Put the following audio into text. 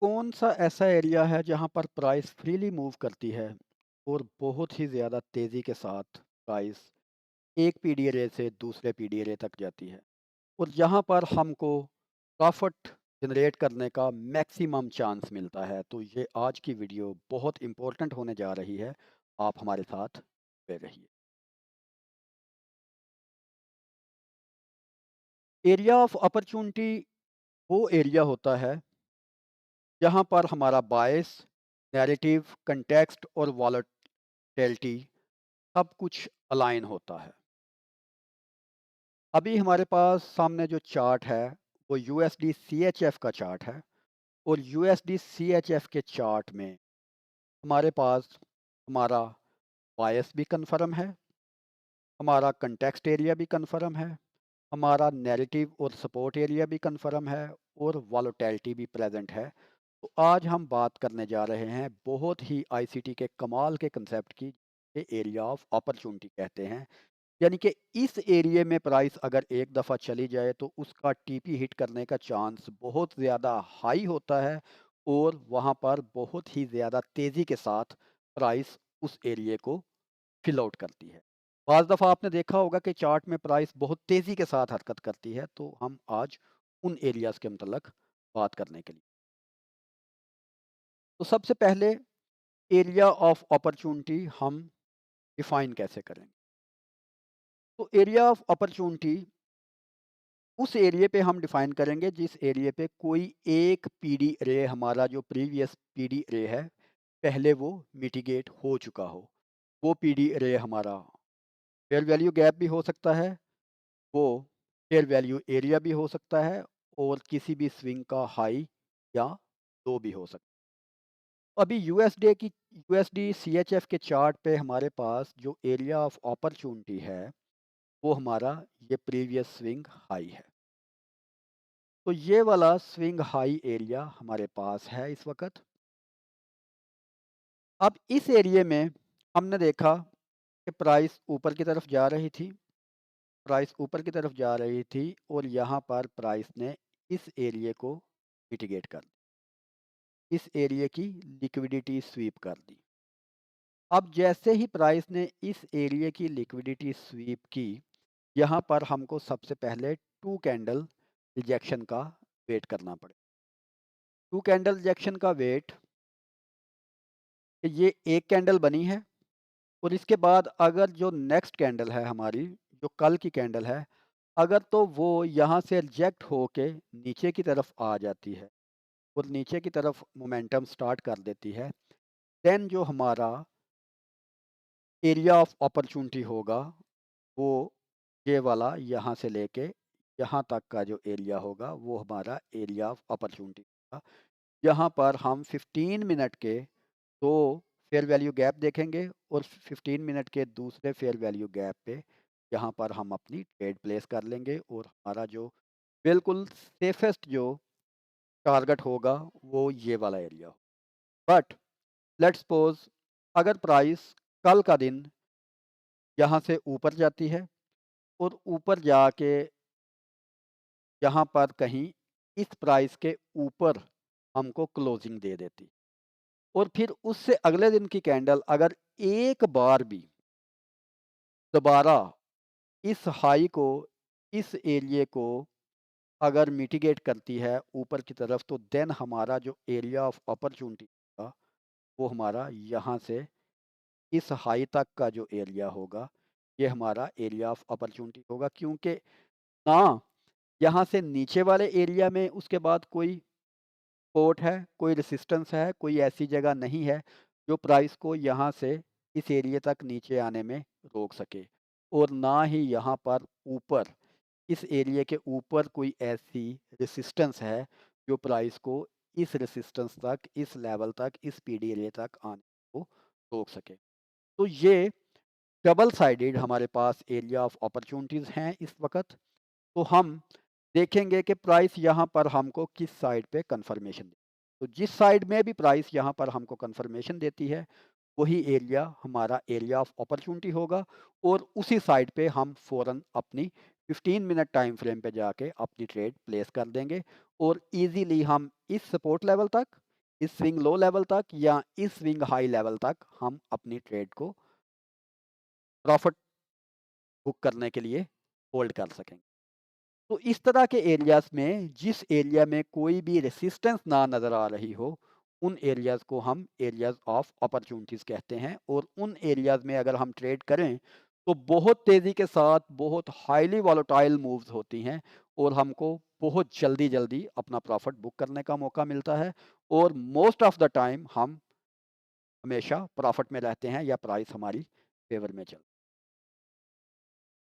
कौन सा ऐसा एरिया है जहाँ पर प्राइस फ्रीली मूव करती है और बहुत ही ज़्यादा तेज़ी के साथ प्राइस एक पीडी रे से दूसरे पीडी रे तक जाती है और जहाँ पर हमको प्रॉफिट जनरेट करने का मैक्सिमम चांस मिलता है। तो ये आज की वीडियो बहुत इम्पोर्टेंट होने जा रही है। आप हमारे साथ बने रहिए। एरिया ऑफ अपॉर्चुनिटी वो एरिया होता है जहाँ पर हमारा बायस, नैरेटिव, कंटेक्स्ट और वॉलेटिलिटी सब कुछ अलाइन होता है। अभी हमारे पास सामने जो चार्ट है वो यूएसडी सीएचएफ का चार्ट है और यूएसडी सीएचएफ के चार्ट में हमारे पास हमारा बायस भी कन्फर्म है, हमारा कंटेक्स्ट एरिया भी कन्फर्म है, हमारा नैरेटिव और सपोर्ट एरिया भी कन्फर्म है और वॉलेटिलिटी भी प्रेजेंट है। तो आज हम बात करने जा रहे हैं बहुत ही आईसीटी के कमाल के कंसेप्ट की, एरिया ऑफ अपॉर्चुनिटी कहते हैं। यानी कि इस एरिया में प्राइस अगर एक दफ़ा चली जाए तो उसका टीपी हिट करने का चांस बहुत ज़्यादा हाई होता है और वहाँ पर बहुत ही ज़्यादा तेज़ी के साथ प्राइस उस एरिया को फिल आउट करती है। बाज़ दफ़ा आपने देखा होगा कि चार्ट में प्राइस बहुत तेज़ी के साथ हरकत करती है। तो हम आज उन एरियाज़ के मतलब बात करने के लिए, तो सबसे पहले एरिया ऑफ अपॉर्चुनिटी हम डिफाइन कैसे करेंगे। तो एरिया ऑफ अपॉर्चुनिटी उस एरिया पे हम डिफाइन करेंगे जिस एरिया पे कोई एक पीडी रे, हमारा जो प्रीवियस पीडी रे है, पहले वो मिटिगेट हो चुका हो। वो पीडी रे हमारा फेयर वैल्यू गैप भी हो सकता है, वो फेयर वैल्यू एरिया भी हो सकता है और किसी भी स्विंग का हाई या लो भी हो सकता है। अभी यूएसडी सीएचएफ के चार्ट पे हमारे पास जो एरिया ऑफ अपॉर्चुनिटी है वो हमारा ये प्रीवियस स्विंग हाई है। तो ये वाला स्विंग हाई एरिया हमारे पास है इस वक्त। अब इस एरिया में हमने देखा कि प्राइस ऊपर की तरफ जा रही थी, प्राइस ऊपर की तरफ जा रही थी और यहाँ पर प्राइस ने इस एरिया को मिटिगेट कर दी, इस एरिया की लिक्विडिटी स्वीप कर दी। अब जैसे ही प्राइस ने इस एरिया की लिक्विडिटी स्वीप की, यहाँ पर हमको सबसे पहले टू कैंडल रिजेक्शन का वेट करना पड़े। टू कैंडल रिजेक्शन का वेट, ये एक कैंडल बनी है और इसके बाद अगर जो नेक्स्ट कैंडल है हमारी, जो कल की कैंडल है, अगर तो वो यहाँ से रिजेक्ट होके नीचे की तरफ आ जाती है और नीचे की तरफ मोमेंटम स्टार्ट कर देती है, देन जो हमारा एरिया ऑफ अपॉर्चुनिटी होगा वो ये वाला यहाँ से लेके यहाँ तक का जो एरिया होगा वो हमारा एरिया ऑफ अपॉर्चुनिटी होगा। यहाँ पर हम 15 मिनट के दो फेयर वैल्यू गैप देखेंगे और 15 मिनट के दूसरे फेयर वैल्यू गैप पे यहाँ पर हम अपनी ट्रेड प्लेस कर लेंगे और हमारा जो बिल्कुल सेफेस्ट जो टारगेट होगा वो ये वाला एरिया हो। बट लेट्स सपोज अगर प्राइस कल का दिन यहाँ से ऊपर जाती है और ऊपर जाके यहाँ पर कहीं इस प्राइस के ऊपर हमको क्लोजिंग दे देती और फिर उससे अगले दिन की कैंडल अगर एक बार भी दोबारा इस हाई को, इस एरिया को अगर मिटिगेट करती है ऊपर की तरफ, तो देन हमारा जो एरिया ऑफ अपॉर्चुनिटी होगा वो हमारा यहाँ से इस हाई तक का जो एरिया होगा ये हमारा एरिया ऑफ अपॉर्चुनिटी होगा। क्योंकि ना यहाँ से नीचे वाले एरिया में उसके बाद कोई सपोर्ट है, कोई रेसिस्टेंस है, कोई ऐसी जगह नहीं है जो प्राइस को यहाँ से इस एरिया तक नीचे आने में रोक सके और ना ही यहाँ पर ऊपर इस एरिया के ऊपर कोई ऐसी रेसिस्टेंस है जो प्राइस को इस रेसिस्टेंस तक, इस लेवल तक, इस पीडी एरिया तक आने को रोक सके। तो ये डबल साइडेड हमारे पास एरिया ऑफ अपॉर्चुनिटीज़ हैं इस वक्त। तो हम देखेंगे कि प्राइस यहाँ पर हमको किस साइड पे कंफर्मेशन दे। तो जिस साइड में भी प्राइस यहाँ पर हमको कंफर्मेशन देती है वही एरिया हमारा एरिया ऑफ अपॉर्चुनिटी होगा और उसी साइड पे हम फ़ौरन अपनी 15 मिनट टाइम फ्रेम पे जाके अपनी ट्रेड प्लेस कर देंगे और इजीली हम इस सपोर्ट लेवल तक इस स्विंग लो लेवल तक या इस स्विंग हाई लेवल तक हम अपनी ट्रेड को प्रॉफिट बुक करने के लिए होल्ड कर सकेंगे। तो इस तरह के एरियाज़ में जिस एरिया में कोई भी रेसिस्टेंस ना नज़र आ रही हो, उन एरियाज़ को हम एरियाज़ ऑफ अपॉर्च्युनिटीज़ कहते हैं और उन एरियाज़ में अगर हम ट्रेड करें, तो बहुत तेज़ी के साथ बहुत हाईली वोलेटाइल मूव्स होती हैं और हमको बहुत जल्दी-जल्दी अपना प्रॉफिट बुक करने का मौका मिलता है और मोस्ट ऑफ द टाइम हम हमेशा प्रॉफिट में रहते हैं या प्राइस हमारी फ़ेवर में चल